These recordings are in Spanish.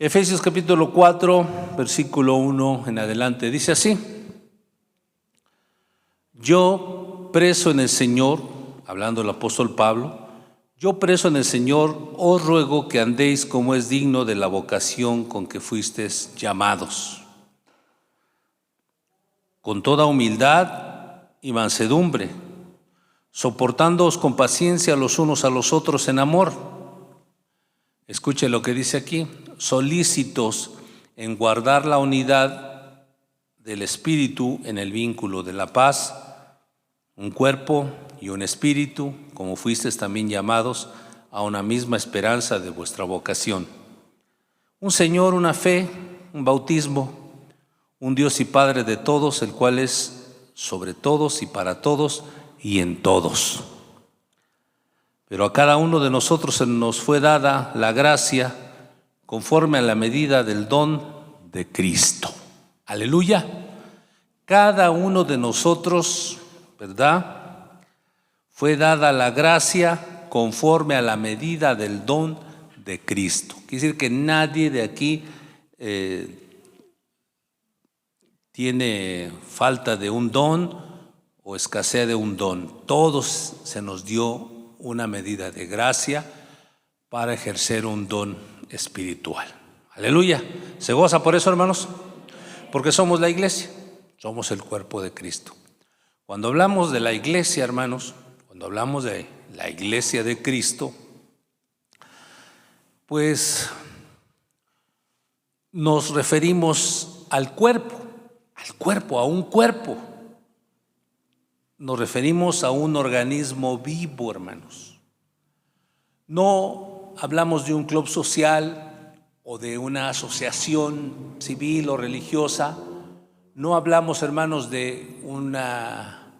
Efesios capítulo 4, versículo 1 en adelante, dice así: Yo, preso en el Señor, hablando el apóstol Pablo, yo preso en el Señor, os ruego que andéis como es digno de la vocación con que fuisteis llamados, con toda humildad y mansedumbre, soportándoos con paciencia los unos a los otros en amor. Escuche lo que dice aquí: solícitos en guardar la unidad del Espíritu en el vínculo de la paz, un cuerpo y un espíritu, como fuisteis también llamados a una misma esperanza de vuestra vocación. Un Señor, una fe, un bautismo, un Dios y Padre de todos, el cual es sobre todos y para todos y en todos. Pero a cada uno de nosotros se nos fue dada la gracia conforme a la medida del don de Cristo. Aleluya. Cada uno de nosotros, ¿verdad?, fue dada la gracia conforme a la medida del don de Cristo. Quiere decir que nadie de aquí tiene falta de un don o escasez de un don. Todos se nos dio una medida de gracia para ejercer un don espiritual. Aleluya. ¿Se goza por eso, hermanos? Porque somos la iglesia, somos el cuerpo de Cristo. Cuando hablamos de la iglesia, hermanos, cuando hablamos de la iglesia de Cristo, pues nos referimos al cuerpo, a un cuerpo. Nos referimos a un organismo vivo, hermanos. No hablamos de un club social o de una asociación civil o religiosa. No hablamos, hermanos, de una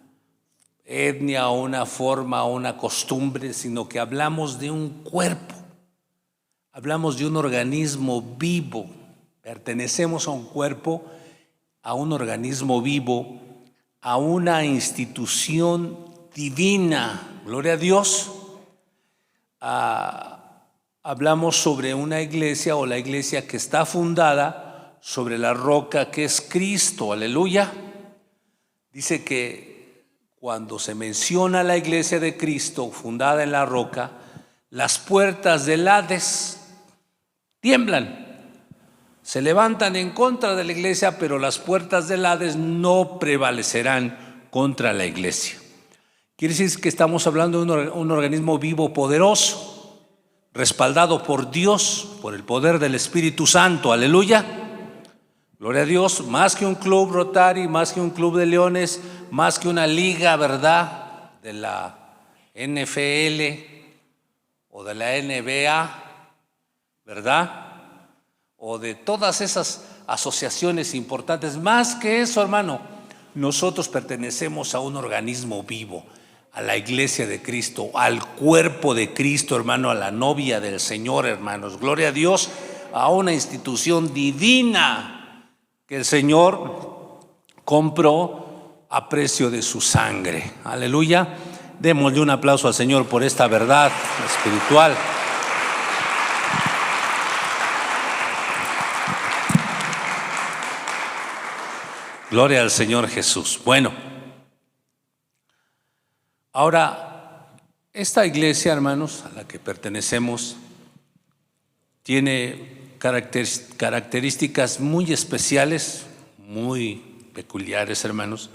etnia o una forma o una costumbre, sino que hablamos de un cuerpo. Hablamos de un organismo vivo. Pertenecemos a un cuerpo, a un organismo vivo, a una institución divina. Gloria a Dios. Hablamos sobre una iglesia o la iglesia que está fundada sobre la roca que es Cristo. Aleluya. Dice que cuando se menciona la iglesia de Cristo fundada en la roca, las puertas del Hades tiemblan. Se levantan en contra de la iglesia, pero las puertas del Hades no prevalecerán contra la iglesia. Quiere decir que estamos hablando de un organismo vivo, poderoso, respaldado por Dios, por el poder del Espíritu Santo. Aleluya. Gloria a Dios. Más que un club Rotary, más que un club de leones, más que una liga, ¿verdad?, de la NFL o de la NBA, ¿verdad?, o de todas esas asociaciones importantes. Más que eso, hermano, nosotros pertenecemos a un organismo vivo, a la iglesia de Cristo, al cuerpo de Cristo, hermano, a la novia del Señor, hermanos. Gloria a Dios, a una institución divina que el Señor compró a precio de su sangre. Aleluya. Démosle un aplauso al Señor por esta verdad espiritual. Gloria al Señor Jesús. Bueno, ahora, esta iglesia, hermanos, a la que pertenecemos, tiene características muy especiales, muy peculiares, hermanos,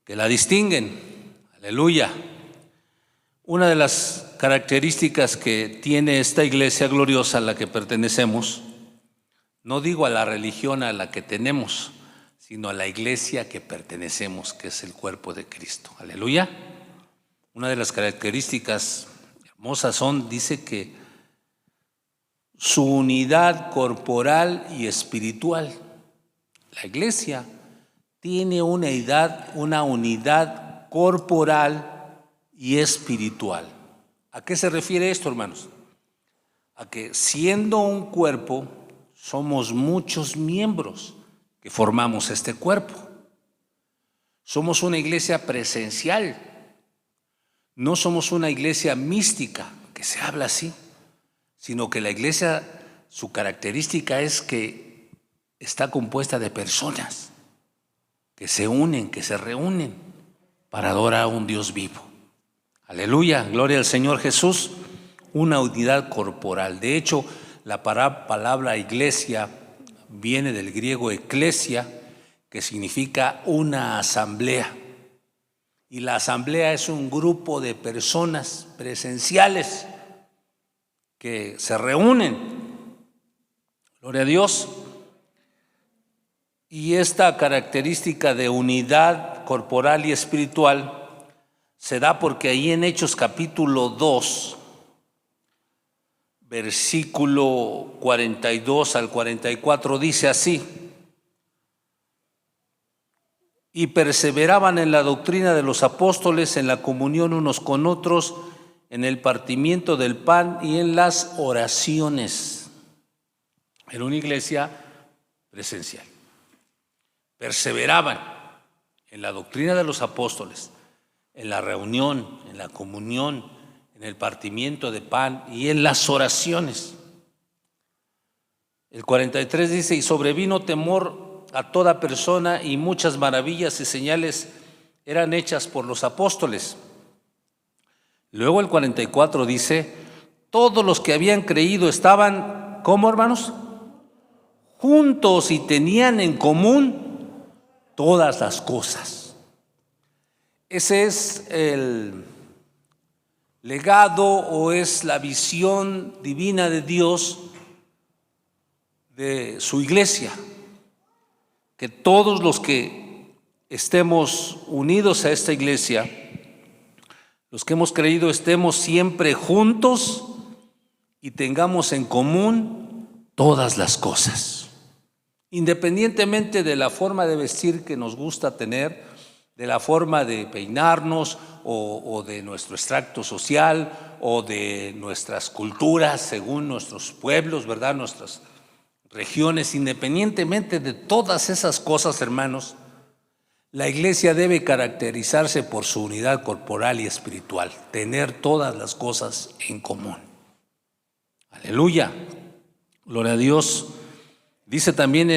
que la distinguen. Aleluya. Una de las características que tiene esta iglesia gloriosa a la que pertenecemos, no digo a la religión a la que tenemos, sino a la iglesia que pertenecemos, que es el cuerpo de Cristo. Aleluya. Una de las características hermosas dice que su unidad corporal y espiritual. La iglesia tiene una unidad corporal y espiritual. ¿A qué se refiere esto, hermanos? A que siendo un cuerpo, somos muchos miembros que formamos este cuerpo. Somos una iglesia presencial, no somos una iglesia mística, que se habla así, sino que la iglesia su característica es que está compuesta de personas que se unen, que se reúnen para adorar a un Dios vivo. Aleluya, gloria al Señor Jesús. Una unidad corporal. De hecho, la palabra iglesia viene del griego eclesia, que significa una asamblea. Y la asamblea es un grupo de personas presenciales que se reúnen. Gloria a Dios. Y esta característica de unidad corporal y espiritual se da porque ahí en Hechos capítulo 2, versículo 42 al 44 dice así: y perseveraban en la doctrina de los apóstoles, en la comunión unos con otros, en el partimiento del pan y en las oraciones. Era una iglesia presencial. Perseveraban en la doctrina de los apóstoles, en la reunión, en la comunión, en el partimiento de pan y en las oraciones. El 43 dice: y sobrevino temor a toda persona, y muchas maravillas y señales eran hechas por los apóstoles. Luego el 44 dice: todos los que habían creído estaban, ¿cómo, hermanos? Juntos, y tenían en común todas las cosas. Ese es el legado, o es la visión divina de Dios de su iglesia, que todos los que estemos unidos a esta iglesia, los que hemos creído, estemos siempre juntos y tengamos en común todas las cosas, independientemente de la forma de vestir que nos gusta tener, de la forma de peinarnos o de nuestro extracto social o de nuestras culturas según nuestros pueblos, ¿verdad? Nuestras regiones. Independientemente de todas esas cosas, hermanos, la iglesia debe caracterizarse por su unidad corporal y espiritual, tener todas las cosas en común. Aleluya, gloria a Dios. Dice también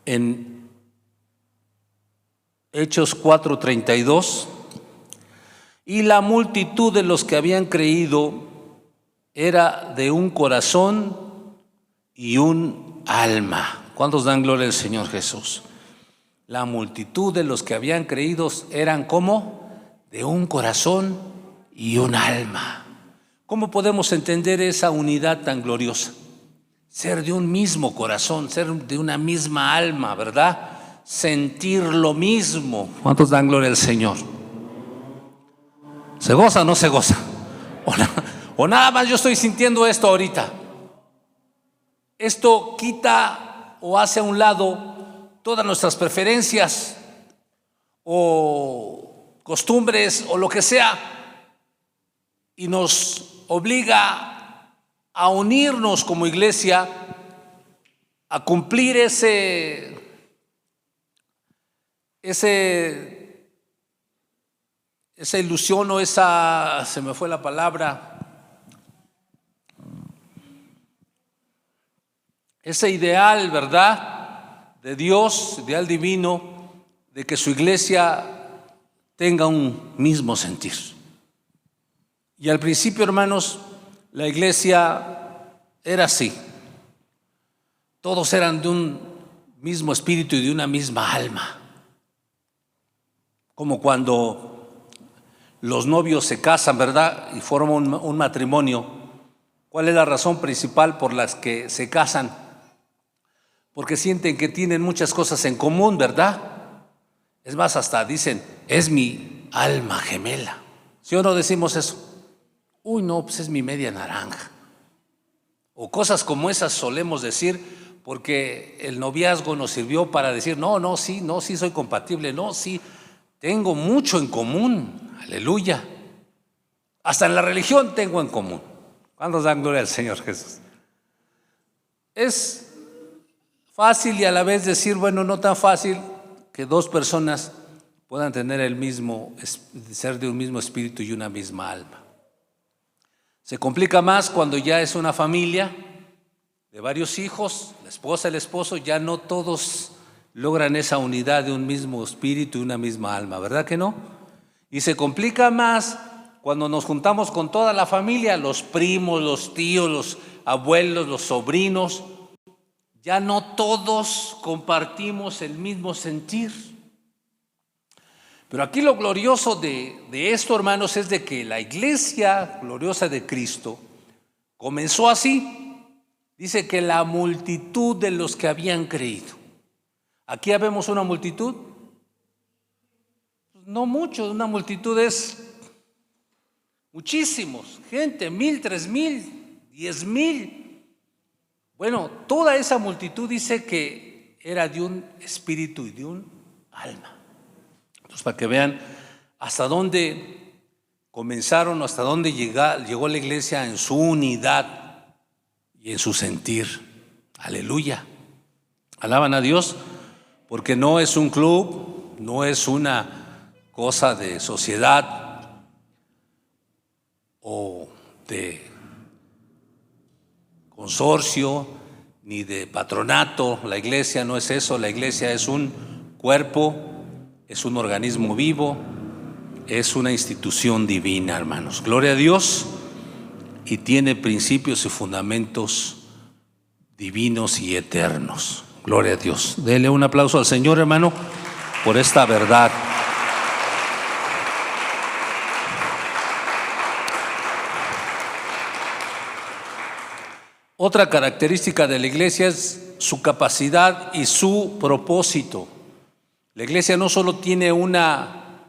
en Hechos 4:32, y la multitud de los que habían creído era de un corazón y un alma. ¿Cuántos dan gloria al Señor Jesús? La multitud de los que habían creído eran como de un corazón y un alma. ¿Cómo podemos entender esa unidad tan gloriosa? Ser de un mismo corazón, ser de una misma alma, ¿verdad? Sentir lo mismo. ¿Cuántos dan gloria al Señor? ¿Se goza o no se goza? O nada más yo estoy sintiendo esto ahorita. Esto quita o hace a un lado todas nuestras preferencias o costumbres o lo que sea, y nos obliga a unirnos como iglesia, a cumplir esa ilusión o esa, se me fue la palabra, ese ideal, ¿verdad?, de Dios, ideal divino, de que su iglesia tenga un mismo sentir. Y al principio, hermanos, la iglesia era así. Todos eran de un mismo espíritu y de una misma alma. Como cuando los novios se casan, ¿verdad?, y forman un matrimonio. ¿Cuál es la razón principal por la que se casan? Porque sienten que tienen muchas cosas en común, ¿verdad? Es más, hasta dicen, es mi alma gemela. ¿Sí o no decimos eso? Uy, no, pues es mi media naranja. O cosas como esas solemos decir porque el noviazgo nos sirvió para decir, no, sí soy compatible, no, sí, tengo mucho en común, aleluya. Hasta en la religión tengo en común. ¿Cuántos dan gloria al Señor Jesús? Es fácil y a la vez decir, bueno, no tan fácil que dos personas puedan tener ser de un mismo espíritu y una misma alma. Se complica más cuando ya es una familia de varios hijos, la esposa, el esposo, ya no todos logran esa unidad de un mismo espíritu y una misma alma, ¿verdad que no? Y se complica más cuando nos juntamos con toda la familia, los primos, los tíos, los abuelos, los sobrinos. Ya no todos compartimos el mismo sentir. Pero aquí lo glorioso de esto, hermanos, es de que la iglesia gloriosa de Cristo comenzó así. Dice que la multitud de los que habían creído. ¿Aquí habemos una multitud? No mucho, una multitud es muchísimos, gente, 1,000, 3,000, 10,000. Bueno, toda esa multitud dice que era de un espíritu y de un alma. Entonces, para que vean hasta dónde comenzaron, hasta dónde llegó la iglesia en su unidad y en su sentir. Aleluya. Alaban a Dios, porque no es un club, no es una cosa de sociedad o de consorcio ni de patronato. La iglesia no es eso. La iglesia es un cuerpo, es un organismo vivo, es una institución divina, hermanos. Gloria a Dios. Y tiene principios y fundamentos divinos y eternos. Gloria a Dios. Dele un aplauso al Señor, hermano, por esta verdad. Otra característica de la iglesia es su capacidad y su propósito. La iglesia no solo tiene una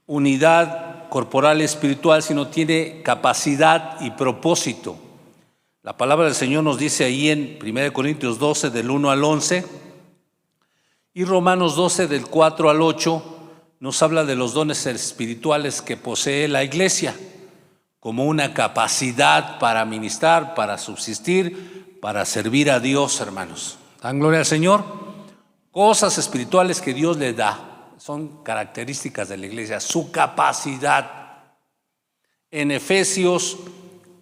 unidad corporal espiritual, sino tiene capacidad y propósito. La palabra del Señor nos dice ahí en 1 Corintios 12 del 1 al 11 y Romanos 12 del 4 al 8 nos habla de los dones espirituales que posee la iglesia como una capacidad para ministrar, para subsistir, para servir a Dios, hermanos. Dan gloria al Señor. Cosas espirituales que Dios le da. Son características de la iglesia, su capacidad. En Efesios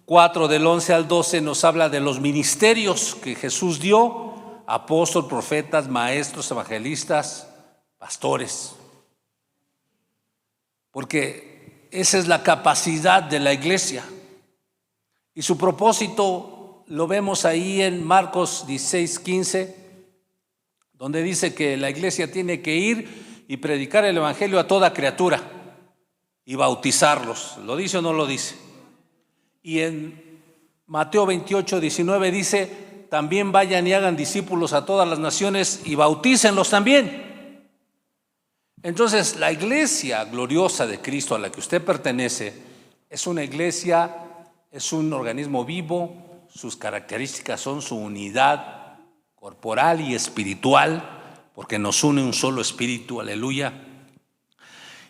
4 del 11 al 12 nos habla de los ministerios que Jesús dio: apóstoles, profetas, maestros, evangelistas, pastores. Porque esa es la capacidad de la iglesia. Y su propósito lo vemos ahí en Marcos 16:15, donde dice que la iglesia tiene que ir y predicar el evangelio a toda criatura y bautizarlos. ¿Lo dice o no lo dice? Y en Mateo 28:19 dice: también vayan y hagan discípulos a todas las naciones y bautícenlos también. Entonces, la iglesia gloriosa de Cristo a la que usted pertenece es una iglesia, es un organismo vivo. Sus características son su unidad corporal y espiritual, porque nos une un solo espíritu, aleluya.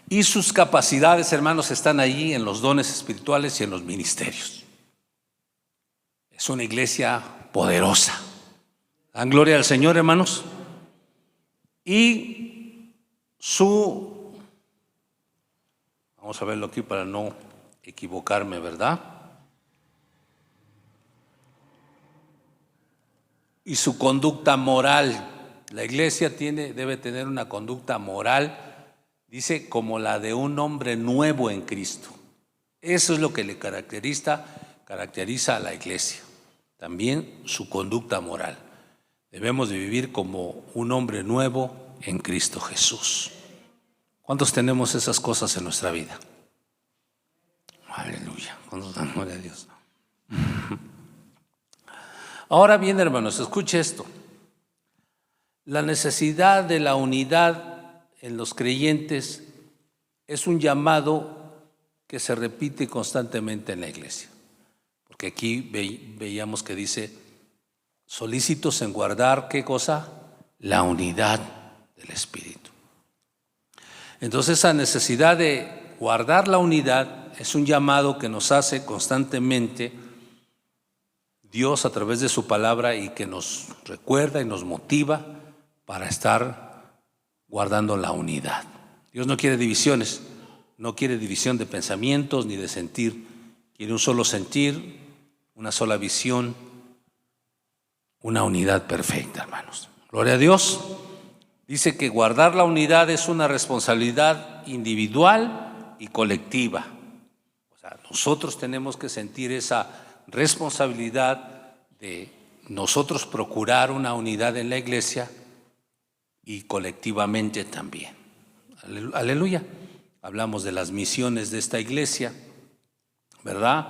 Y sus capacidades, hermanos, están allí en los dones espirituales y en los ministerios. Es una iglesia poderosa. Dan gloria al Señor, hermanos. Y vamos a verlo aquí para no equivocarme, ¿verdad? Y su conducta moral. La iglesia debe tener una conducta moral, dice, como la de un hombre nuevo en Cristo. Eso es lo que le caracteriza a la iglesia. También su conducta moral. Debemos de vivir como un hombre nuevo en Cristo Jesús. ¿Cuántos tenemos esas cosas en nuestra vida? Aleluya. ¿Cuántos dan gloria a Dios? Ahora bien, hermanos, escuche esto. La necesidad de la unidad en los creyentes es un llamado que se repite constantemente en la iglesia. Porque aquí veíamos que dice: solícitos en guardar, ¿qué cosa? La unidad del Espíritu. Entonces, esa necesidad de guardar la unidad es un llamado que nos hace constantemente Dios a través de su palabra, y que nos recuerda y nos motiva para estar guardando la unidad. Dios no quiere divisiones, no quiere división de pensamientos ni de sentir, quiere un solo sentir, una sola visión, una unidad perfecta, hermanos. Gloria a Dios. Dice que guardar la unidad es una responsabilidad individual y colectiva. O sea, nosotros tenemos que sentir esa responsabilidad de nosotros procurar una unidad en la iglesia y colectivamente también. Aleluya. Hablamos de las misiones de esta iglesia, ¿verdad?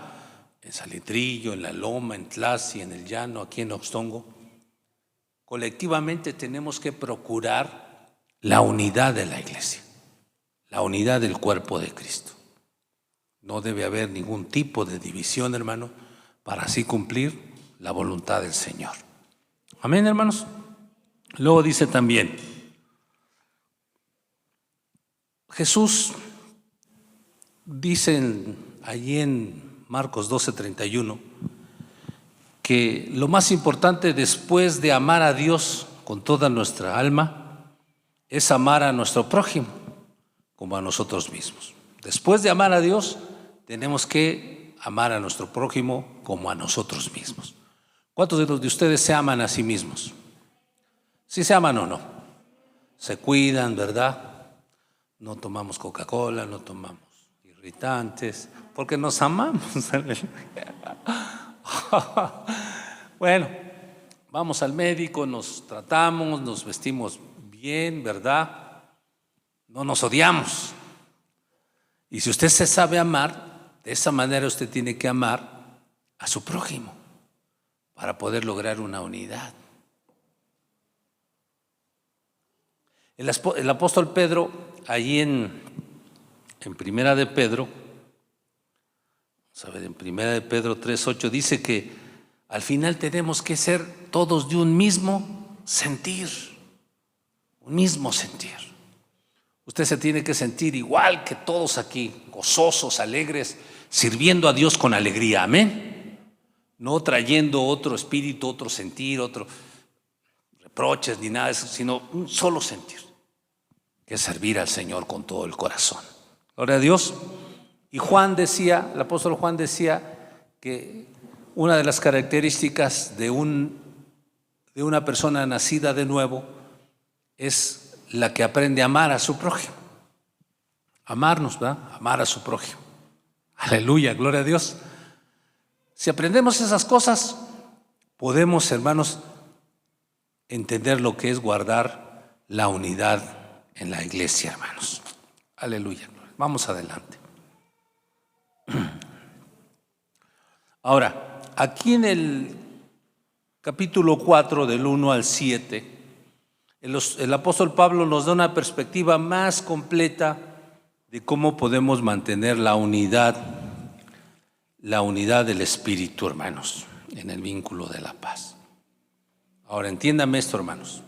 En Salitrillo, en La Loma, en Tlasi, en El Llano, aquí en Oxtongo. Colectivamente tenemos que procurar la unidad de la iglesia, la unidad del cuerpo de Cristo. No debe haber ningún tipo de división, hermano, para así cumplir la voluntad del Señor. Amén, hermanos. Luego dice también, Jesús dice allí en Marcos 12:31 que lo más importante después de amar a Dios con toda nuestra alma es amar a nuestro prójimo como a nosotros mismos. Después de amar a Dios, tenemos que amar a nuestro prójimo como a nosotros mismos. ¿Cuántos de los de ustedes se aman a sí mismos? ¿Sí se aman o no? Se cuidan, ¿verdad? No tomamos Coca-Cola, no tomamos irritantes, porque nos amamos. Bueno, vamos al médico, nos tratamos, nos vestimos bien, ¿verdad? No nos odiamos. Y si usted se sabe amar, de esa manera usted tiene que amar a su prójimo para poder lograr una unidad. El apóstol Pedro, allí en Primera de Pedro, en Primera de Pedro 3:8 dice que al final tenemos que ser todos de un mismo sentir, un mismo sentir. Usted se tiene que sentir igual que todos aquí, gozosos, alegres, sirviendo a Dios con alegría, amén. No trayendo otro espíritu, otro sentir, otro reproches ni nada de eso, sino un solo sentir, que es servir al Señor con todo el corazón. Gloria a Dios. Y Juan decía, el apóstol Juan decía que una de las características de una persona nacida de nuevo es la que aprende a amar a su prójimo. Amarnos, ¿verdad? Amar a su prójimo. Aleluya, gloria a Dios. Si aprendemos esas cosas, podemos, hermanos, entender lo que es guardar la unidad en la iglesia, hermanos. Aleluya. Vamos adelante. Ahora, aquí en el capítulo 4, del 1 al 7, el apóstol Pablo nos da una perspectiva más completa de cómo podemos mantener la unidad del Espíritu, hermanos, en el vínculo de la paz. Ahora, entiéndame esto, hermanos.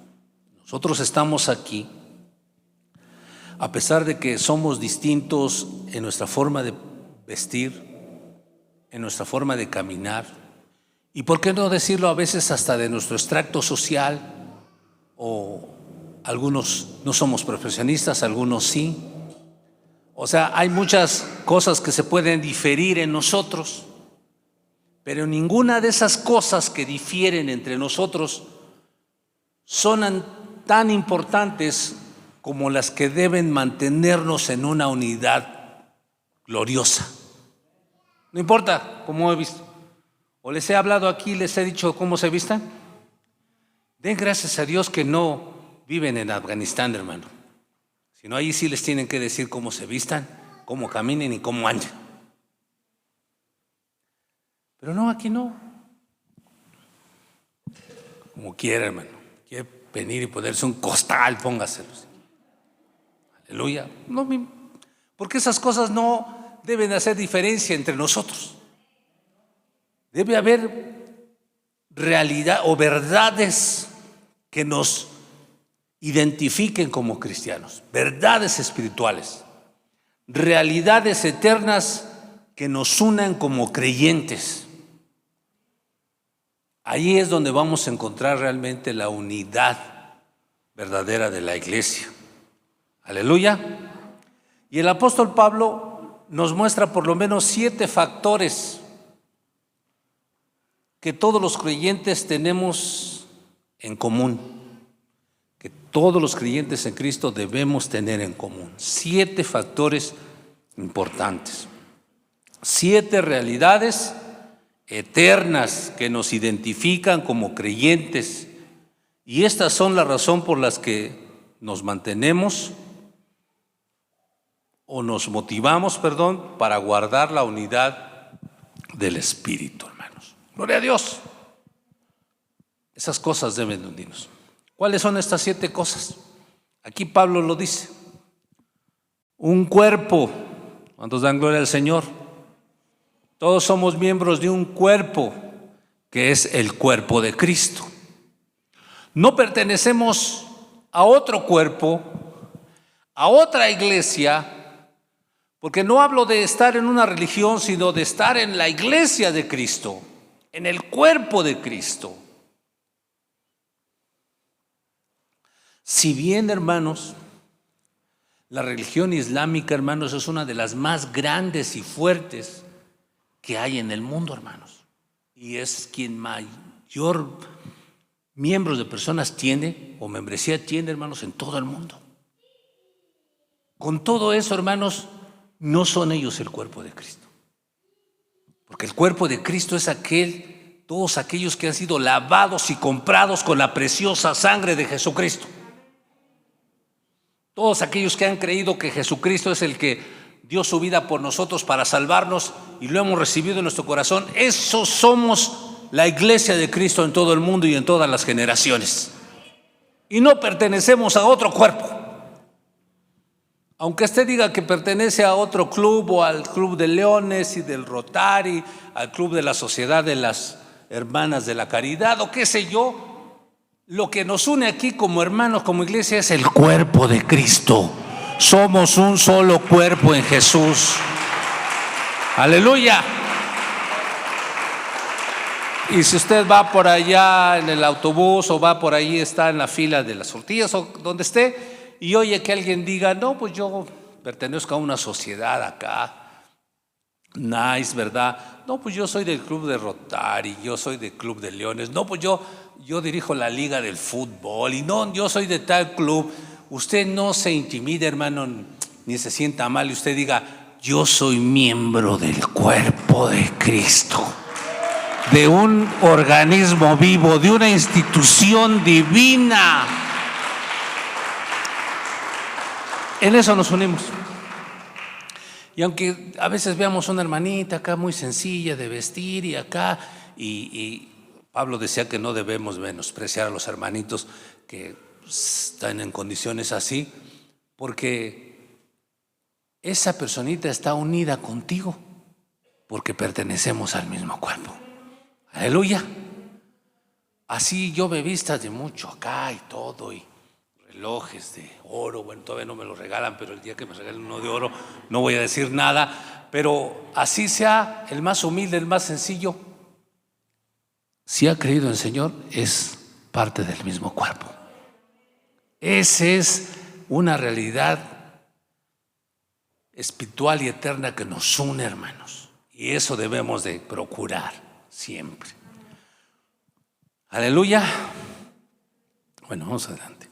Nosotros estamos aquí, a pesar de que somos distintos en nuestra forma de vestir, en nuestra forma de caminar, y por qué no decirlo a veces hasta de nuestro extracto social, o algunos no somos profesionistas, algunos sí. O sea, hay muchas cosas que se pueden diferir en nosotros, pero ninguna de esas cosas que difieren entre nosotros son tan importantes como las que deben mantenernos en una unidad gloriosa. No importa cómo he visto, o les he hablado aquí, les he dicho cómo se vistan. Den gracias a Dios que no viven en Afganistán, hermano. Si no, ahí sí les tienen que decir cómo se vistan, cómo caminen y cómo anden. Pero no, aquí no. Como quiera, hermano. Quiere venir y ponerse un costal, póngaselo. Aleluya. No, porque esas cosas no deben hacer diferencia entre nosotros. Debe haber realidad o verdades que nos identifiquen como cristianos, verdades espirituales, realidades eternas que nos unan como creyentes. Ahí es donde vamos a encontrar realmente la unidad verdadera de la iglesia. Aleluya. Y el apóstol Pablo nos muestra por lo menos 7 factores que todos los creyentes tenemos en común, que todos los creyentes en Cristo debemos tener en común. 7 factores importantes, 7 realidades eternas que nos identifican como creyentes, y estas son la razón por las que nos mantenemos o nos motivamos, para guardar la unidad del Espíritu, hermanos. Gloria a Dios. Esas cosas deben de unirnos. ¿Cuáles son estas 7 cosas? Aquí Pablo lo dice. Un cuerpo. ¿Cuántos dan gloria al Señor? Todos somos miembros de un cuerpo, que es el cuerpo de Cristo. No pertenecemos a otro cuerpo, a otra iglesia, porque no hablo de estar en una religión, sino de estar en la iglesia de Cristo, en el cuerpo de Cristo. Si bien, hermanos, la religión islámica, hermanos, es una de las más grandes y fuertes que hay en el mundo, hermanos, y es quien mayor miembros de personas tiene o membresía tiene, hermanos, en todo el mundo. Con todo eso, hermanos, no son ellos el cuerpo de Cristo, porque el cuerpo de Cristo es todos aquellos que han sido lavados y comprados con la preciosa sangre de Jesucristo. Todos aquellos que han creído que Jesucristo es el que dio su vida por nosotros para salvarnos y lo hemos recibido en nuestro corazón, esos somos la iglesia de Cristo en todo el mundo y en todas las generaciones. Y no pertenecemos a otro cuerpo. Aunque usted diga que pertenece a otro club, o al Club de Leones y del Rotary, al Club de la Sociedad de las Hermanas de la Caridad, o qué sé yo, lo que nos une aquí como hermanos, como iglesia, es el cuerpo de Cristo. Somos un solo cuerpo en Jesús. Aleluya. Y si usted va por allá en el autobús o va por ahí, está en la fila de las tortillas o donde esté, y oye que alguien diga, no, pues yo pertenezco a una sociedad acá, nice, ¿verdad? No, pues yo soy del Club de Rotary, yo soy del Club de Leones, no, pues yo dirijo la liga del fútbol, y no, yo soy de tal club. Usted no se intimide, hermano, ni se sienta mal, y usted diga, yo soy miembro del cuerpo de Cristo, de un organismo vivo, de una institución divina. En eso nos unimos. Y aunque a veces veamos una hermanita acá muy sencilla de vestir y acá, y Pablo decía que no debemos menospreciar a los hermanitos que están en condiciones así, porque esa personita está unida contigo, porque pertenecemos al mismo cuerpo. Aleluya. Así yo me vistas de mucho acá y todo, y relojes de oro, bueno, todavía no me lo regalan, pero el día que me regalen uno de oro no voy a decir nada, pero así sea el más humilde, el más sencillo, si ha creído en el Señor, es parte del mismo cuerpo. Esa es una realidad espiritual y eterna que nos une, hermanos, y eso debemos de procurar siempre. Aleluya. Bueno, vamos adelante.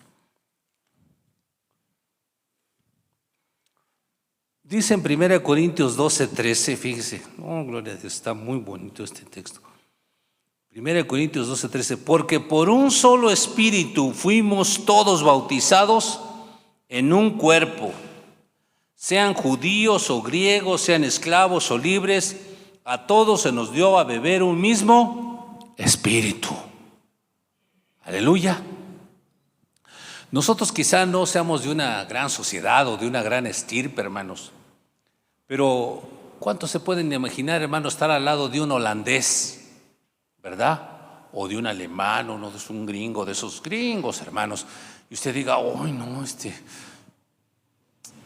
Dice en 1 Corintios 12:13, fíjese, gloria a Dios, está muy bonito este texto. 1 Corintios 12:13, porque por un solo espíritu fuimos todos bautizados en un cuerpo, sean judíos o griegos, sean esclavos o libres, a todos se nos dio a beber un mismo espíritu. Aleluya. Nosotros quizá no seamos de una gran sociedad o de una gran estirpe, hermanos, pero ¿cuántos se pueden imaginar, hermanos, estar al lado de un holandés, verdad? O de un alemán, o no, de un gringo, de esos gringos, hermanos, y usted diga, ¡ay, no,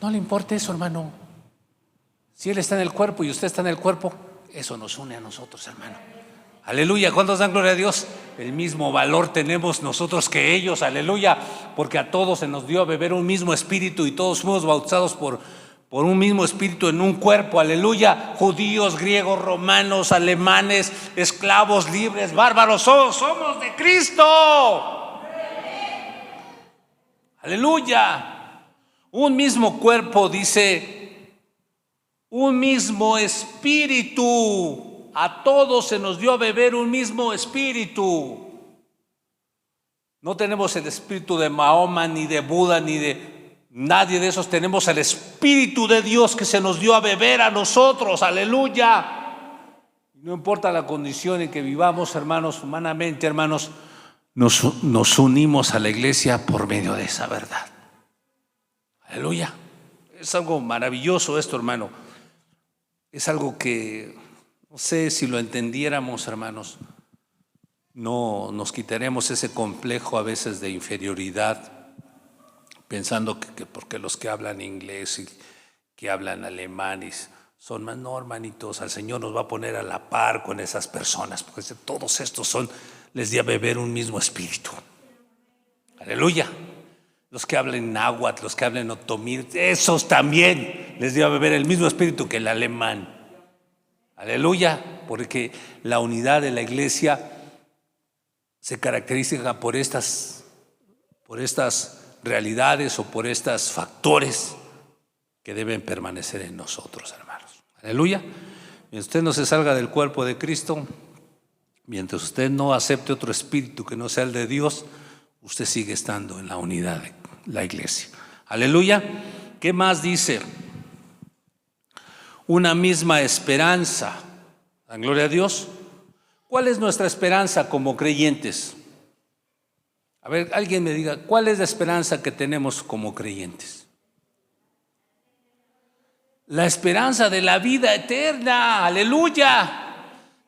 no le importa eso, hermano! Si él está en el cuerpo y usted está en el cuerpo, eso nos une a nosotros, hermano. Aleluya. ¿Cuántos dan gloria a Dios? El mismo valor tenemos nosotros que ellos, aleluya, porque a todos se nos dio a beber un mismo espíritu y todos fuimos bautizados por por un mismo espíritu en un cuerpo, aleluya. Judíos, griegos, romanos, alemanes, esclavos, libres, bárbaros, somos de Cristo. Aleluya. Un mismo cuerpo, dice, un mismo espíritu. A todos se nos dio a beber un mismo espíritu. No tenemos el espíritu de Mahoma, ni de Buda, ni de nadie de esos. Tenemos el Espíritu de Dios que se nos dio a beber a nosotros, aleluya. No importa la condición en que vivamos, hermanos, humanamente, hermanos, nos unimos a la iglesia por medio de esa verdad, aleluya. Es algo maravilloso esto, hermano. Es algo que, no sé, si lo entendiéramos, hermanos, no nos quitaremos ese complejo a veces de inferioridad, pensando que porque los que hablan inglés y que hablan alemán son más, no, hermanitos, al Señor nos va a poner a la par con esas personas, porque todos estos les dio a beber un mismo espíritu, aleluya. Los que hablan náhuatl, los que hablan otomí, esos también les dio a beber el mismo espíritu que el alemán, aleluya, porque la unidad de la iglesia se caracteriza por estas realidades o por estos factores que deben permanecer en nosotros, hermanos. Aleluya. Mientras usted no se salga del cuerpo de Cristo, mientras usted no acepte otro espíritu que no sea el de Dios, usted sigue estando en la unidad de la iglesia. Aleluya. ¿Qué más dice? Una misma esperanza. La gloria a Dios. ¿Cuál es nuestra esperanza como creyentes? A ver, alguien me diga, ¿cuál es la esperanza que tenemos como creyentes? La esperanza de la vida eterna, aleluya.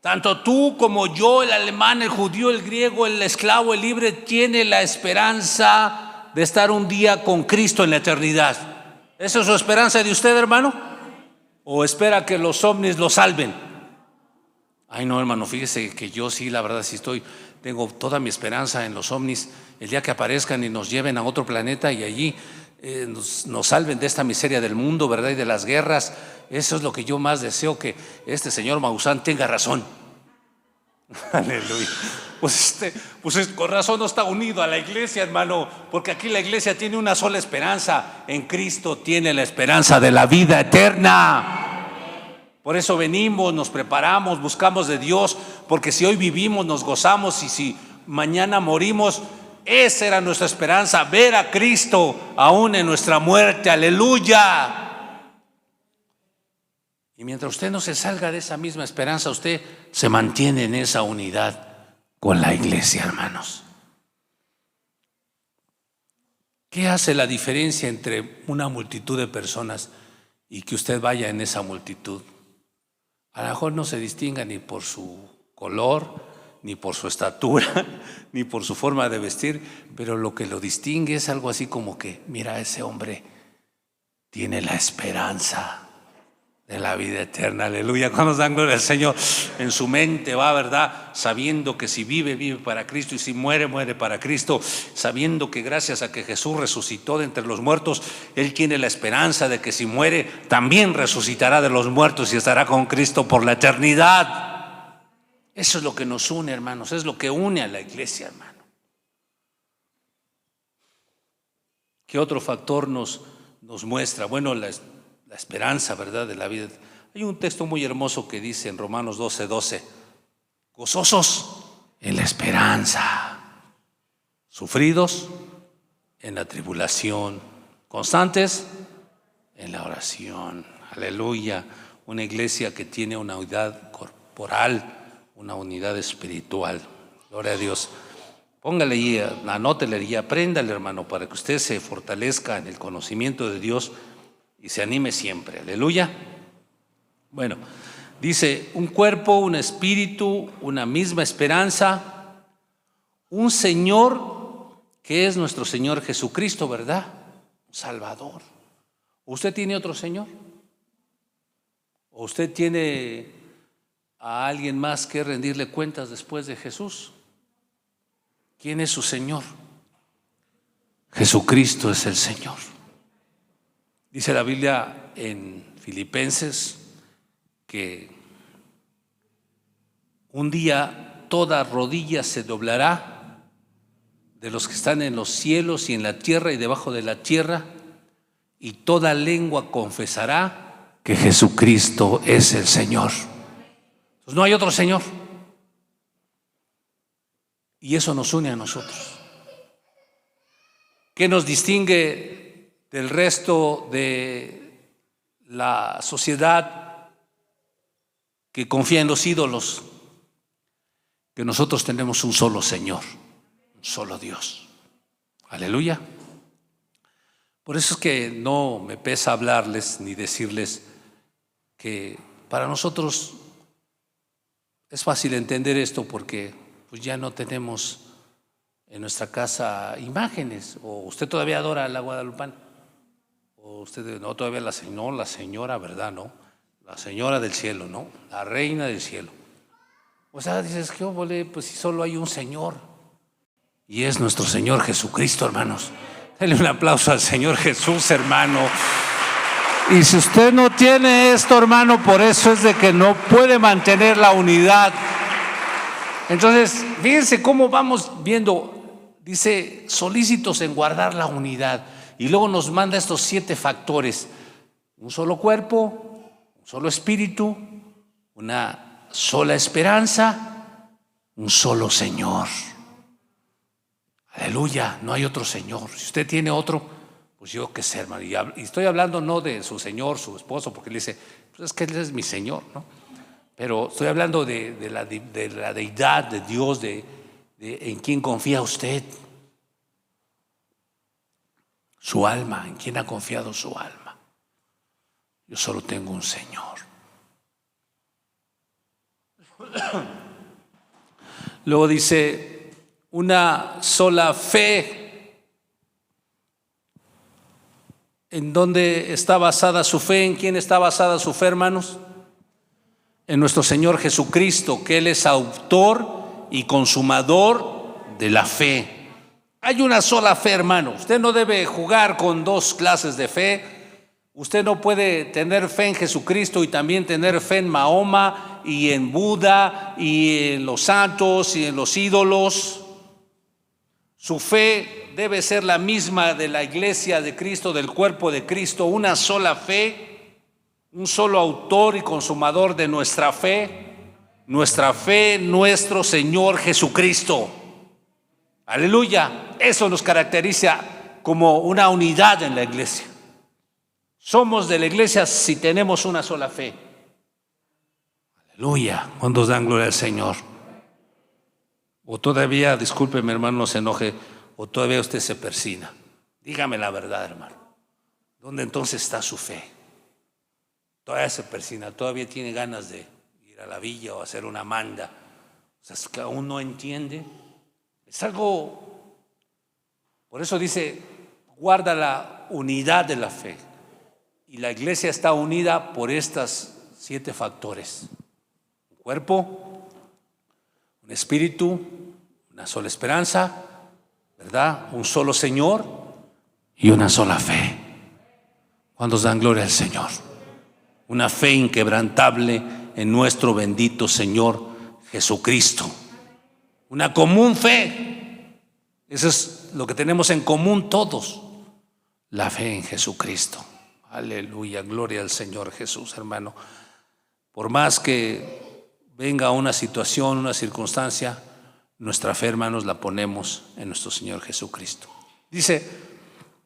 Tanto tú como yo, el alemán, el judío, el griego, el esclavo, el libre, tiene la esperanza de estar un día con Cristo en la eternidad. ¿Esa es su esperanza de usted, hermano? ¿O espera que los ovnis lo salven? Ay, no, hermano, fíjese que yo sí, la verdad, sí tengo toda mi esperanza en los ovnis, el día que aparezcan y nos lleven a otro planeta y allí nos salven de esta miseria del mundo, ¿verdad? Y de las guerras. Eso es lo que yo más deseo, que este señor Maussan tenga razón. Aleluya. Pues con razón no está unido a la iglesia, hermano, porque aquí la iglesia tiene una sola esperanza. En Cristo tiene la esperanza de la vida eterna. Por eso venimos, nos preparamos, buscamos de Dios, porque si hoy vivimos, nos gozamos, y si mañana morimos, esa era nuestra esperanza, ver a Cristo aún en nuestra muerte, aleluya. Y mientras usted no se salga de esa misma esperanza, usted se mantiene en esa unidad con la iglesia, hermanos. ¿Qué hace la diferencia entre una multitud de personas y que usted vaya en esa multitud? A lo mejor no se distinga ni por su color, ni por su estatura, ni por su forma de vestir, pero lo que lo distingue es algo así como que, mira, ese hombre tiene la esperanza de la vida eterna, aleluya. Cuando dan gloria al Señor, en su mente va, ¿verdad? Sabiendo que si vive, vive para Cristo, y si muere, muere para Cristo, sabiendo que gracias a que Jesús resucitó de entre los muertos, Él tiene la esperanza de que si muere, también resucitará de los muertos y estará con Cristo por la eternidad. Eso es lo que nos une, hermanos, es lo que une a la iglesia, hermano. ¿Qué otro factor nos muestra? Bueno, la esperanza, ¿verdad?, de la vida. Hay un texto muy hermoso que dice en Romanos 12:12, gozosos en la esperanza, sufridos en la tribulación, constantes en la oración, aleluya. Una iglesia que tiene una unidad corporal, una unidad espiritual, gloria a Dios. Póngale y anótele y apréndale, hermano, para que usted se fortalezca en el conocimiento de Dios y se anime siempre, aleluya. Bueno, dice, un cuerpo, un espíritu, una misma esperanza, un Señor que es nuestro Señor Jesucristo, ¿verdad? Salvador. ¿Usted tiene otro Señor? ¿O usted tiene a alguien más que rendirle cuentas después de Jesús? ¿Quién es su Señor? Jesucristo es el Señor. Dice la Biblia en Filipenses que un día toda rodilla se doblará de los que están en los cielos y en la tierra y debajo de la tierra, y toda lengua confesará que Jesucristo es el Señor. Entonces no hay otro Señor. Y eso nos une a nosotros. ¿Qué nos distingue del resto de la sociedad que confía en los ídolos? Que nosotros tenemos un solo Señor, un solo Dios. Aleluya. Por eso es que no me pesa hablarles ni decirles que para nosotros es fácil entender esto, porque pues ya no tenemos en nuestra casa imágenes. O usted todavía adora a la guadalupana, o usted no, todavía la señora, ¿verdad? No, la señora del cielo, no, la reina del cielo. O sea, dices, ¿qué óvole? Pues si solo hay un Señor, y es nuestro Señor Jesucristo, hermanos. Dale un aplauso al Señor Jesús, hermano. Y si usted no tiene esto, hermano, por eso es de que no puede mantener la unidad. Entonces, fíjense cómo vamos viendo. Dice, solícitos en guardar la unidad. Y luego nos manda estos 7 factores: un solo cuerpo, un solo espíritu, una sola esperanza, un solo Señor. Aleluya, no hay otro Señor. Si usted tiene otro, pues yo qué sé, hermano. Y estoy hablando no de su Señor, su esposo, porque él dice, pues es que Él es mi Señor, ¿no? Pero estoy hablando de la deidad de Dios, de en quién confía usted. Su alma, ¿en quién ha confiado su alma? Yo solo tengo un Señor. Luego dice, una sola fe. ¿En dónde está basada su fe? ¿En quién está basada su fe, hermanos? En nuestro Señor Jesucristo, que Él es autor y consumador de la fe. Hay una sola fe, hermano. Usted no debe jugar con 2 clases de fe. Usted no puede tener fe en Jesucristo y también tener fe en Mahoma y en Buda y en los santos y en los ídolos. Su fe debe ser la misma de la iglesia de Cristo, del cuerpo de Cristo, una sola fe, un solo autor y consumador de nuestra fe, nuestro Señor Jesucristo. Aleluya. Eso nos caracteriza como una unidad en la iglesia. Somos de la iglesia si tenemos una sola fe. Aleluya. ¿Cuántos dan gloria al Señor? O todavía, discúlpeme, hermano, no se enoje, o todavía usted se persina. Dígame la verdad, hermano. ¿Dónde entonces está su fe? Todavía se persina, todavía tiene ganas de ir a la villa o hacer una manda. O sea, es que aún no entiende. Es algo, por eso dice, guarda la unidad de la fe. Y la iglesia está unida por estos 7 factores: un cuerpo, un espíritu, una sola esperanza, ¿verdad? Un solo Señor y una sola fe. ¿Cuántos dan gloria al Señor? Una fe inquebrantable en nuestro bendito Señor Jesucristo. Una común fe. Eso es lo que tenemos en común todos: la fe en Jesucristo. Aleluya, gloria al Señor Jesús, hermano. Por más que venga una situación, una circunstancia, nuestra fe, hermanos, la ponemos en nuestro Señor Jesucristo. Dice,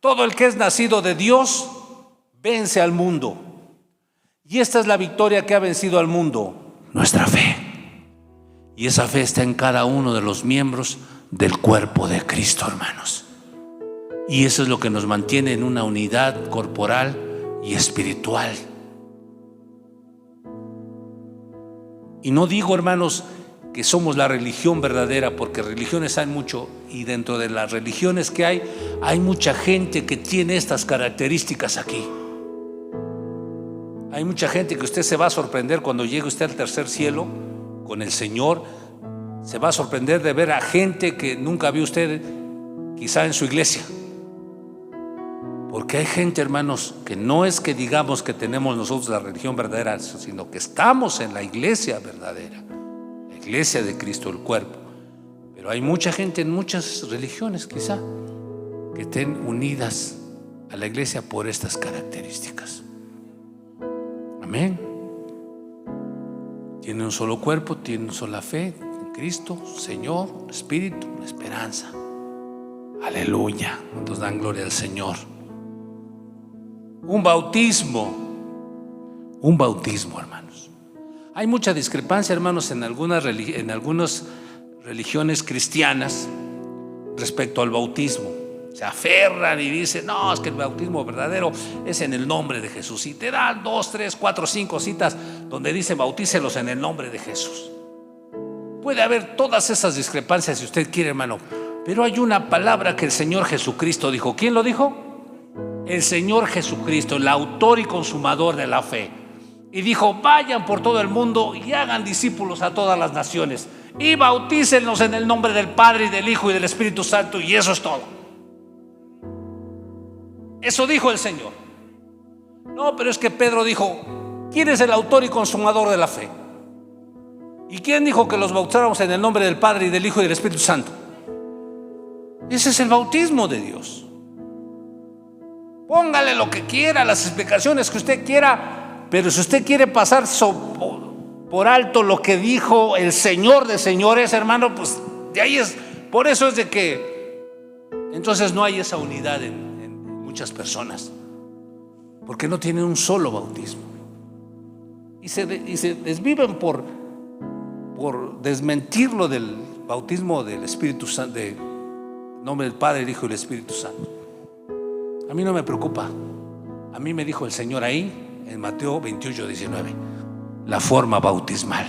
todo el que es nacido de Dios vence al mundo. Y esta es la victoria que ha vencido al mundo: nuestra fe. Y esa fe está en cada uno de los miembros del cuerpo de Cristo, hermanos. Y eso es lo que nos mantiene en una unidad corporal y espiritual. Y no digo, hermanos, que somos la religión verdadera, porque religiones hay mucho, y dentro de las religiones que hay mucha gente que tiene estas características aquí. Hay mucha gente que usted se va a sorprender cuando llegue usted al tercer cielo con el Señor. Se va a sorprender de ver a gente que nunca vio usted quizá en su iglesia. Porque hay gente, hermanos, que no es que digamos que tenemos nosotros la religión verdadera, sino que estamos en la iglesia verdadera, la iglesia de Cristo, el cuerpo. Pero hay mucha gente en muchas religiones quizá que estén unidas a la iglesia por estas características. Amén. Tiene un solo cuerpo, tiene una sola fe en Cristo, Señor, Espíritu, esperanza. Aleluya. Nos dan gloria al Señor. Un bautismo, hermanos. Hay mucha discrepancia, hermanos, en algunas religiones cristianas respecto al bautismo. Se aferran y dicen, no, es que el bautismo verdadero es en el nombre de Jesús. Y te dan 2, 3, 4, 5 citas donde dice bautícelos en el nombre de Jesús. Puede haber todas esas discrepancias si usted quiere, hermano, pero hay una palabra que el Señor Jesucristo dijo. ¿Quién lo dijo? El Señor Jesucristo, el autor y consumador de la fe. Y dijo, vayan por todo el mundo y hagan discípulos a todas las naciones y bautícenlos en el nombre del Padre y del Hijo y del Espíritu Santo, y eso es todo. Eso dijo el Señor. No, pero es que Pedro dijo, ¿quién es el autor y consumador de la fe? ¿Y quién dijo que los bautizáramos en el nombre del Padre y del Hijo y del Espíritu Santo? Ese es el bautismo de Dios. Póngale lo que quiera, las explicaciones que usted quiera, pero si usted quiere pasar por alto lo que dijo el Señor de señores, hermano, pues de ahí es. Por eso es de que entonces no hay esa unidad en muchas personas, porque no tienen un solo bautismo y se desviven por desmentir lo del bautismo del Espíritu Santo, del nombre del Padre, el Hijo y el Espíritu Santo. A mí no me preocupa. A mí me dijo el Señor ahí en Mateo 28, 19, la forma bautismal.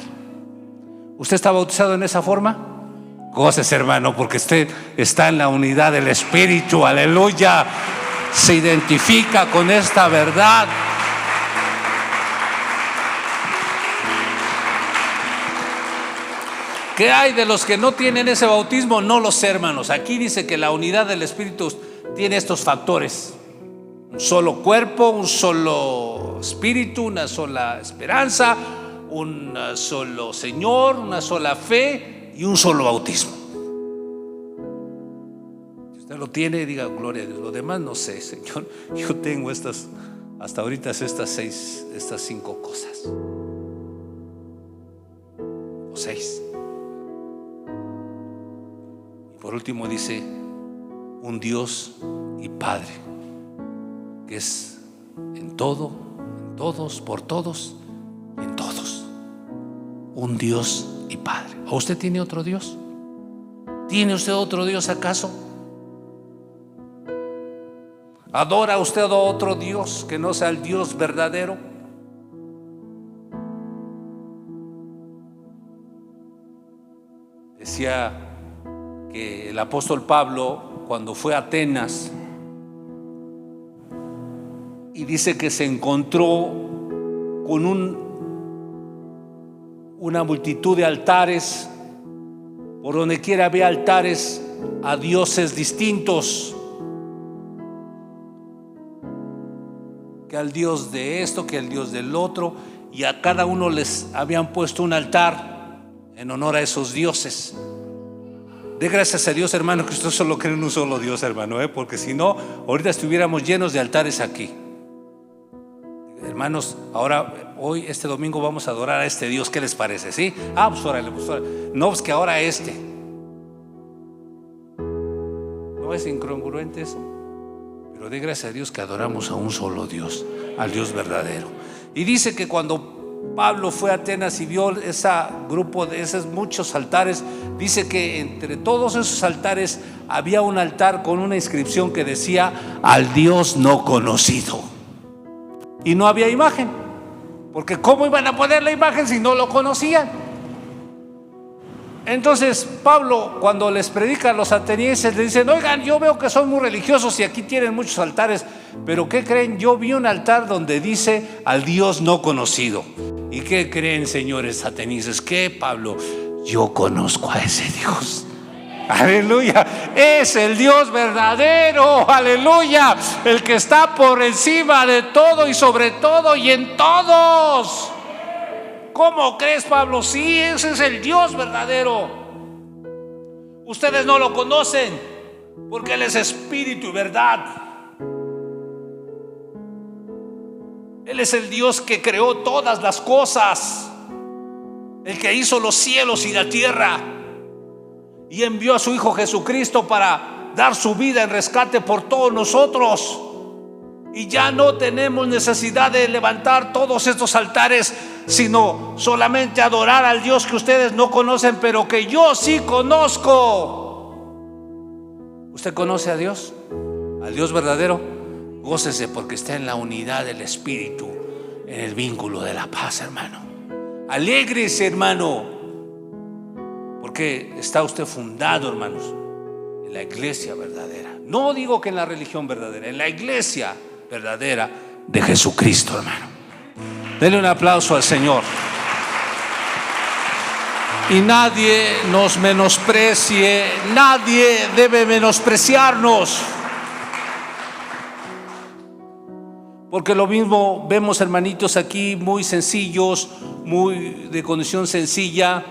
¿Usted está bautizado en esa forma? Gócese, hermano, porque usted está en la unidad del Espíritu. Aleluya. Se identifica con esta verdad. ¿Qué hay de los que no tienen ese bautismo? No lo sé, hermanos. Aquí dice que la unidad del Espíritu tiene estos factores: un solo cuerpo, un solo espíritu, una sola esperanza, un solo Señor, una sola fe y un solo bautismo. Usted lo tiene, diga gloria a Dios. Lo demás no sé, Señor. Yo tengo hasta ahorita estas 5 cosas. O 6. Y por último dice, un Dios y Padre, que es en todo, en todos, por todos, en todos. Un Dios y Padre. ¿O usted tiene otro Dios? ¿Tiene usted otro Dios acaso? ¿Adora usted a otro Dios que no sea el Dios verdadero? Decía que el apóstol Pablo, cuando fue a Atenas, y dice que se encontró con una multitud de altares, por donde quiera había altares a dioses distintos, que al Dios de esto, que al Dios del otro, y a cada uno les habían puesto un altar en honor a esos dioses. De gracias a Dios, hermano, que usted solo cree en un solo Dios, hermano, porque si no, ahorita estuviéramos llenos de altares aquí. Hermanos, hoy, este domingo vamos a adorar a este Dios. ¿Qué les parece? ¿Sí? Pues órale, pues órale. No, pues que ahora ¿no es incongruente eso? Pero de gracias a Dios que adoramos a un solo Dios, al Dios verdadero. Y dice que cuando Pablo fue a Atenas y vio ese grupo de esos muchos altares, dice que entre todos esos altares había un altar con una inscripción que decía: al Dios no conocido. Y no había imagen, porque ¿cómo iban a poner la imagen si no lo conocían? Entonces Pablo, cuando les predica a los atenienses, le dicen: oigan, yo veo que son muy religiosos y aquí tienen muchos altares, pero ¿qué creen? Yo vi un altar donde dice al Dios no conocido. ¿Y qué creen, señores atenienses? ¿Qué, Pablo? Yo conozco a ese Dios. Aleluya. Es el Dios verdadero. Aleluya. El que está por encima de todo y sobre todo y en todos. ¿Cómo crees, Pablo? Sí, ese es el Dios verdadero. Ustedes no lo conocen porque Él es espíritu y verdad. Él es el Dios que creó todas las cosas, el que hizo los cielos y la tierra, y envió a su Hijo Jesucristo para dar su vida en rescate por todos nosotros. Y ya no tenemos necesidad de levantar todos estos altares, sino solamente adorar al Dios que ustedes no conocen, pero que yo sí conozco. ¿Usted conoce a Dios? Al Dios verdadero. Gócese porque está en la unidad del Espíritu, en el vínculo de la paz, hermano. Alégrese, hermano, porque está usted fundado, hermanos, en la iglesia verdadera. No digo que en la religión verdadera, en la iglesia verdadera de Jesucristo, hermano. Denle un aplauso al Señor. Y nadie nos menosprecie, nadie debe menospreciarnos. Porque lo mismo vemos hermanitos aquí muy sencillos, muy de condición sencilla,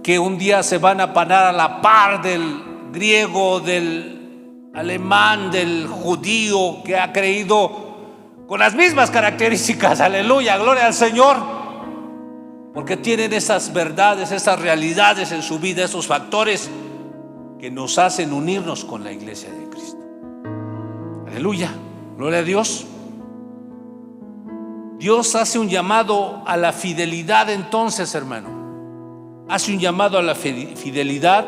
que un día se van a parar a la par del griego, del alemán, del judío que ha creído con las mismas características. Aleluya, gloria al Señor. Porque tienen esas verdades, esas realidades en su vida, esos factores que nos hacen unirnos con la iglesia de Cristo. Aleluya. Gloria a Dios. Dios hace un llamado a la fidelidad entonces, hermano. Hace un llamado a la fidelidad.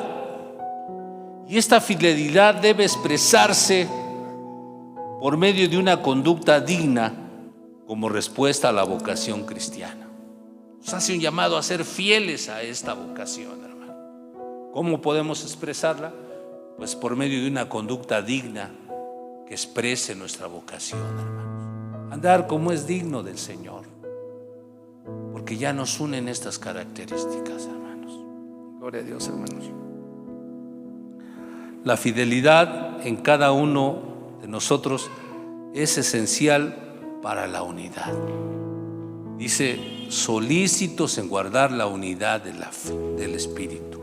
Y esta fidelidad debe expresarse por medio de una conducta digna como respuesta a la vocación cristiana. Nos hace un llamado a ser fieles a esta vocación, hermano. ¿Cómo podemos expresarla? Pues por medio de una conducta digna que exprese nuestra vocación, hermanos. Andar como es digno del Señor, porque ya nos unen estas características, hermanos. Gloria a Dios, hermanos. La fidelidad en cada uno de nosotros es esencial para la unidad. Dice, solícitos en guardar la unidad de la fe, del Espíritu.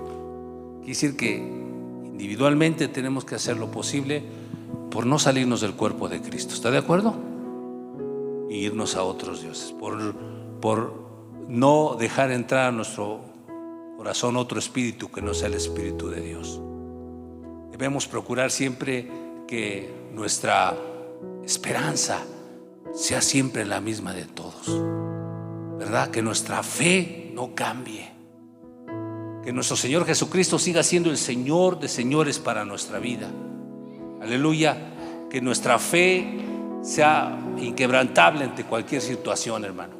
Quiere decir que individualmente tenemos que hacer lo posible por no salirnos del cuerpo de Cristo. ¿Está de acuerdo? Y irnos a otros dioses, por no dejar entrar a nuestro corazón otro espíritu que no sea el Espíritu de Dios. Debemos procurar siempre que nuestra esperanza sea siempre la misma de todos, ¿verdad? Que nuestra fe no cambie, que nuestro Señor Jesucristo siga siendo el Señor de señores para nuestra vida. Aleluya. Que nuestra fe sea inquebrantable ante cualquier situación, hermano.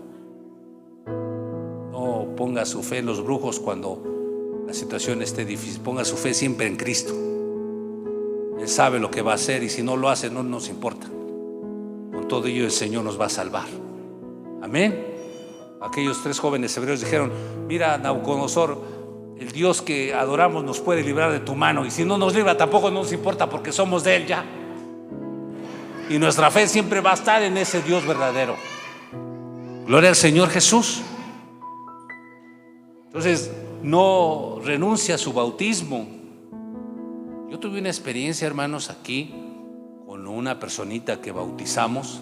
No ponga su fe en los brujos cuando la situación esté difícil. Ponga su fe siempre en Cristo. Él sabe lo que va a hacer, y si no lo hace no nos importa. Con todo ello el Señor nos va a salvar. Amén. Aquellos 3 jóvenes hebreos dijeron: mira, Nabucodonosor, el Dios que adoramos nos puede librar de tu mano, y si no nos libra tampoco nos importa, porque somos de Él ya. Y nuestra fe siempre va a estar en ese Dios verdadero. Gloria al Señor Jesús. Entonces, no renuncia a su bautismo. Yo tuve una experiencia, hermanos, aquí con una personita que bautizamos,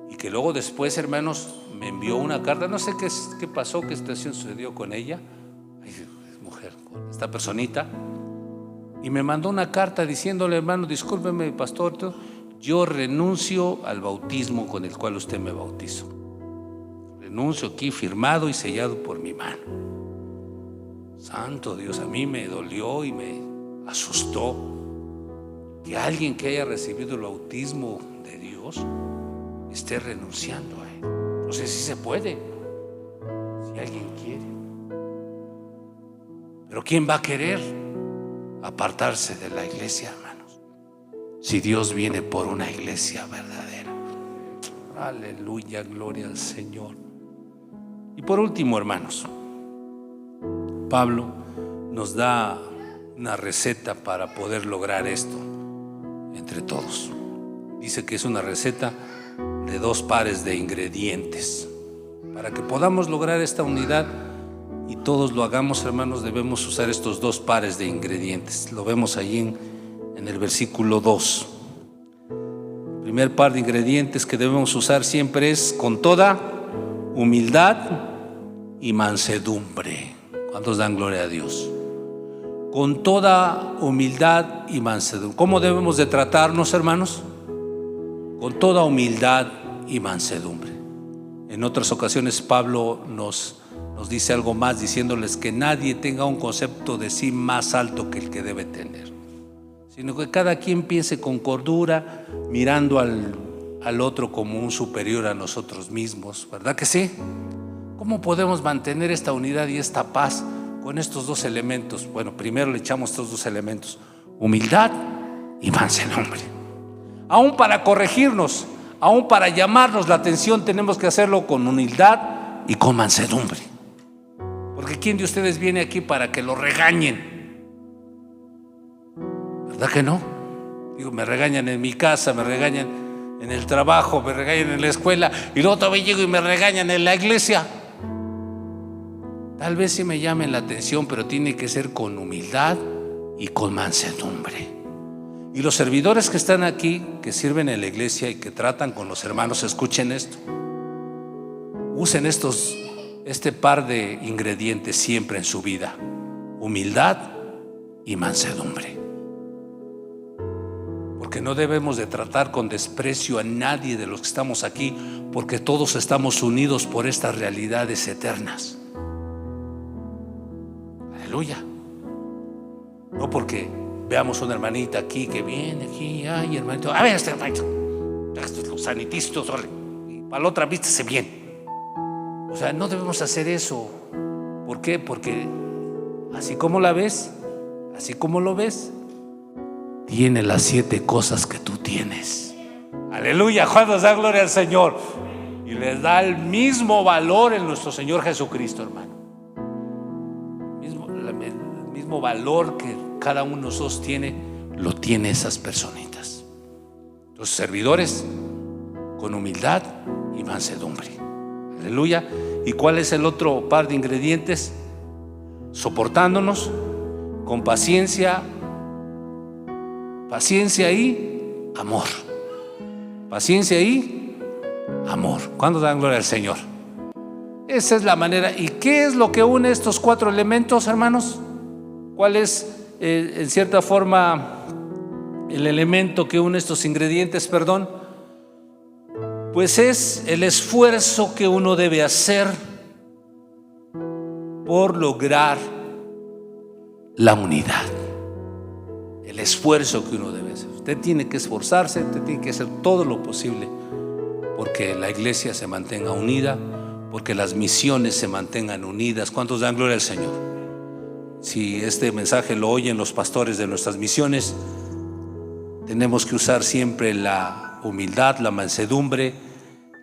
y que luego después, hermanos, me envió una carta. No sé qué pasó, qué situación sucedió con ella. Ay, mujer, con esta personita. Y me mandó una carta diciéndole: hermano, discúlpeme, pastor, yo renuncio al bautismo con el cual usted me bautizó. Renuncio aquí, firmado y sellado por mi mano. Santo Dios, a mí me dolió y me asustó que alguien que haya recibido el bautismo de Dios esté renunciando a Él. No sé si se puede, si alguien quiere. Pero ¿quién va a querer apartarse de la iglesia, hermanos? Si Dios viene por una iglesia verdadera. Aleluya, gloria al Señor. Y por último, hermanos, Pablo nos da una receta para poder lograr esto entre todos. Dice que es una receta de 2 pares de ingredientes. Para que podamos lograr esta unidad y todos lo hagamos, hermanos, debemos usar estos 2 pares de ingredientes. Lo vemos allí en el versículo 2. El primer par de ingredientes que debemos usar siempre es con toda humildad y mansedumbre. ¿Cuántos dan gloria a Dios? Con toda humildad y mansedumbre. ¿Cómo debemos de tratarnos, hermanos? Con toda humildad y mansedumbre. En otras ocasiones Pablo nos dice algo más, diciéndoles que nadie tenga un concepto de sí más alto que el que debe tener, sino que cada quien piense con cordura, mirando al otro como un superior a nosotros mismos, ¿verdad que sí? ¿Cómo podemos mantener esta unidad y esta paz con estos 2 elementos? Bueno, primero le echamos estos 2 elementos: humildad y mansedumbre. Aún para corregirnos, aún para llamarnos la atención, tenemos que hacerlo con humildad y con mansedumbre. Porque ¿quién de ustedes viene aquí para que lo regañen? ¿Verdad que no? Digo, me regañan en mi casa, me regañan en el trabajo, me regañan en la escuela, y luego todavía llego y me regañan en la iglesia. Tal vez sí me llamen la atención, pero tiene que ser con humildad y con mansedumbre. Y los servidores que están aquí, que sirven en la iglesia y que tratan con los hermanos, escuchen esto. Usen este par de ingredientes siempre en su vida: humildad y mansedumbre. Porque no debemos de tratar con desprecio a nadie de los que estamos aquí, porque todos estamos unidos por estas realidades eternas. Aleluya. No porque veamos una hermanita aquí que viene aquí, ay, hermanito, a ver, este hermanito, estos los sanitistas, y para la otra vístese bien. O sea, no debemos hacer eso. ¿Por qué? Porque así como la ves, así como lo ves, tiene las 7 cosas que tú tienes. Aleluya. Juan nos da gloria al Señor y les da el mismo valor en nuestro Señor Jesucristo, hermano. El mismo valor que cada uno de nosotros tiene, lo tiene esas personitas. Los servidores con humildad y mansedumbre. Aleluya. ¿Y cuál es el otro par de ingredientes? Soportándonos con paciencia y amor. Paciencia y amor. ¿Cuándo dan gloria al Señor? Esa es la manera. ¿Y qué es lo que une estos 4 elementos, hermanos? ¿Cuál es, en cierta forma, el elemento que une estos ingredientes? Pues es el esfuerzo que uno debe hacer por lograr la unidad. El esfuerzo que uno debe hacer. Usted tiene que esforzarse, usted tiene que hacer todo lo posible porque la iglesia se mantenga unida, porque las misiones se mantengan unidas. ¿Cuántos dan gloria al Señor? Si este mensaje lo oyen los pastores de nuestras misiones, tenemos que usar siempre la humildad, la mansedumbre,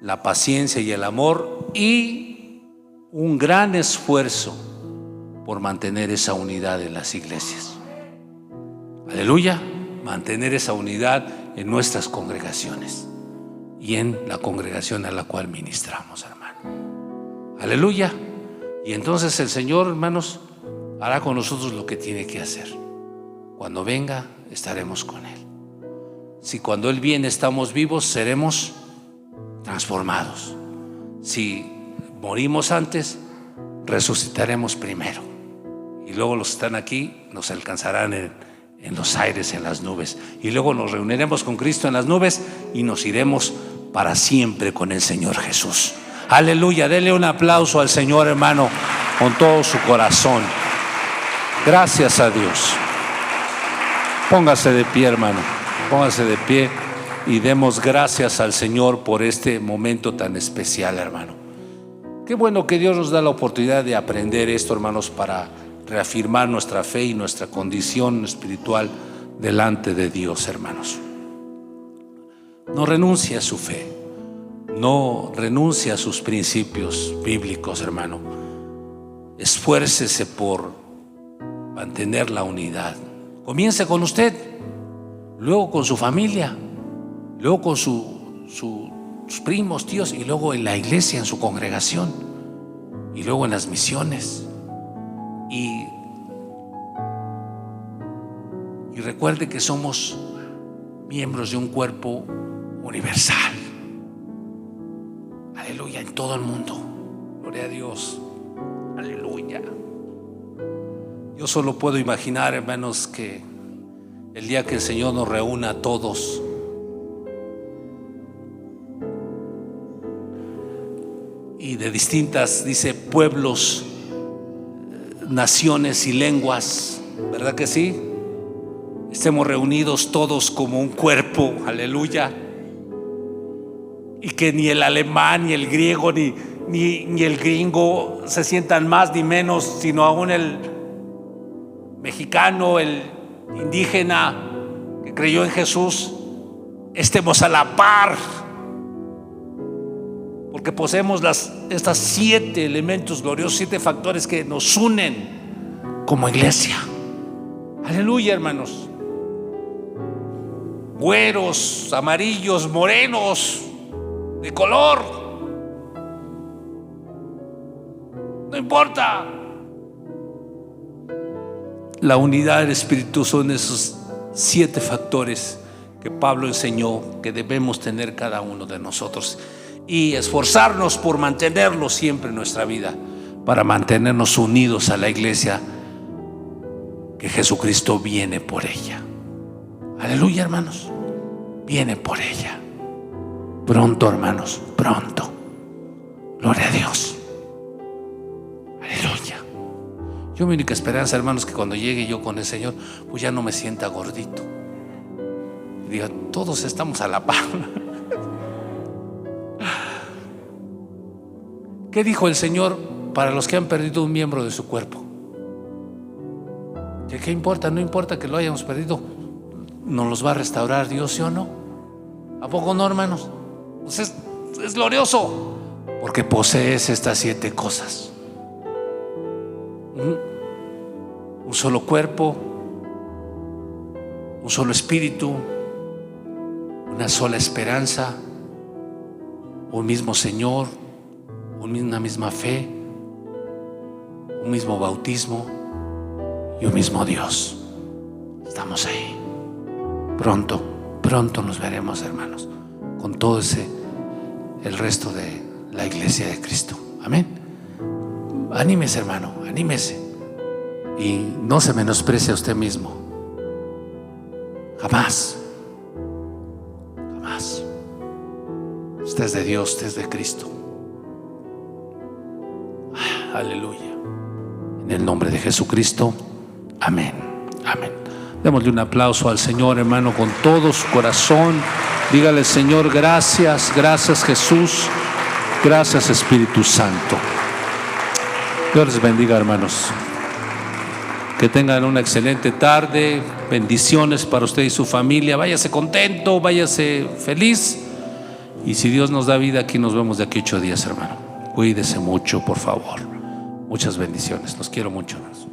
la paciencia y el amor, y un gran esfuerzo por mantener esa unidad en las iglesias. Aleluya. Mantener esa unidad en nuestras congregaciones y en la congregación a la cual ministramos, hermano. Aleluya. Y entonces el Señor, hermanos, hará con nosotros lo que tiene que hacer. Cuando venga, estaremos con Él. Si cuando Él viene estamos vivos, seremos transformados. Si morimos antes, resucitaremos primero. Y luego los que están aquí nos alcanzarán en los aires, en las nubes. Y luego nos reuniremos con Cristo en las nubes y nos iremos para siempre con el Señor Jesús. Aleluya. Dele un aplauso al Señor, hermano, con todo su corazón. Gracias a Dios. Póngase de pie, hermano. Póngase de pie y demos gracias al Señor por este momento tan especial, hermano. Qué bueno que Dios nos da la oportunidad de aprender esto, hermanos, para reafirmar nuestra fe y nuestra condición espiritual delante de Dios, hermanos. No renuncie a su fe, no renuncie a sus principios bíblicos, hermano. Esfuércese por mantener la unidad. Comience con usted, luego con su familia, luego con sus primos, tíos, y luego en la iglesia, en su congregación, y luego en las misiones. Y recuerde que somos miembros de un cuerpo universal. Aleluya, en todo el mundo. Gloria a Dios. Aleluya. Yo solo puedo imaginar, hermanos, que el día que el Señor nos reúna a todos, y de distintas, dice, pueblos, naciones y lenguas, ¿verdad que sí? Estemos reunidos todos como un cuerpo, aleluya. Y que ni el alemán, ni el griego, ni el gringo se sientan más ni menos, sino aún el mexicano, el indígena que creyó en Jesús, estemos a la par, porque poseemos estas 7 elementos gloriosos, 7 factores que nos unen como iglesia. Aleluya, hermanos. Güeros, amarillos, morenos, de color, no importa. La unidad del Espíritu son esos 7 factores que Pablo enseñó que debemos tener cada uno de nosotros, y esforzarnos por mantenerlos siempre en nuestra vida, para mantenernos unidos a la iglesia, que Jesucristo viene por ella. Aleluya, hermanos, viene por ella pronto, hermanos, pronto. Gloria a Dios. Aleluya. Yo, mi única esperanza, hermanos, que cuando llegue yo con el Señor, pues ya no me sienta gordito y diga, todos estamos a la par. ¿Qué dijo el Señor para los que han perdido un miembro de su cuerpo? ¿Qué importa? No importa que lo hayamos perdido, ¿nos los va a restaurar Dios, sí o no? ¿A poco no, hermanos? Pues es glorioso, porque posees estas 7 cosas: un solo cuerpo, un solo espíritu, una sola esperanza, un mismo Señor, una misma fe, un mismo bautismo y un mismo Dios. Estamos ahí. Pronto, pronto nos veremos, hermanos, con todo el resto de la iglesia de Cristo. Amén. Anímese, hermano, anímese, y no se menosprecie a usted mismo. Jamás, jamás. Usted es de Dios, usted es de Cristo. Aleluya. En el nombre de Jesucristo. Amén. Amén. Démosle un aplauso al Señor, hermano, con todo su corazón. Dígale, Señor, gracias, gracias Jesús, gracias Espíritu Santo. Dios les bendiga, hermanos. Que tengan una excelente tarde. Bendiciones para usted y su familia. Váyase contento, váyase feliz. Y si Dios nos da vida, aquí nos vemos de aquí 8 días, hermano. Cuídese mucho, por favor. Muchas bendiciones. Los quiero mucho, hermanos.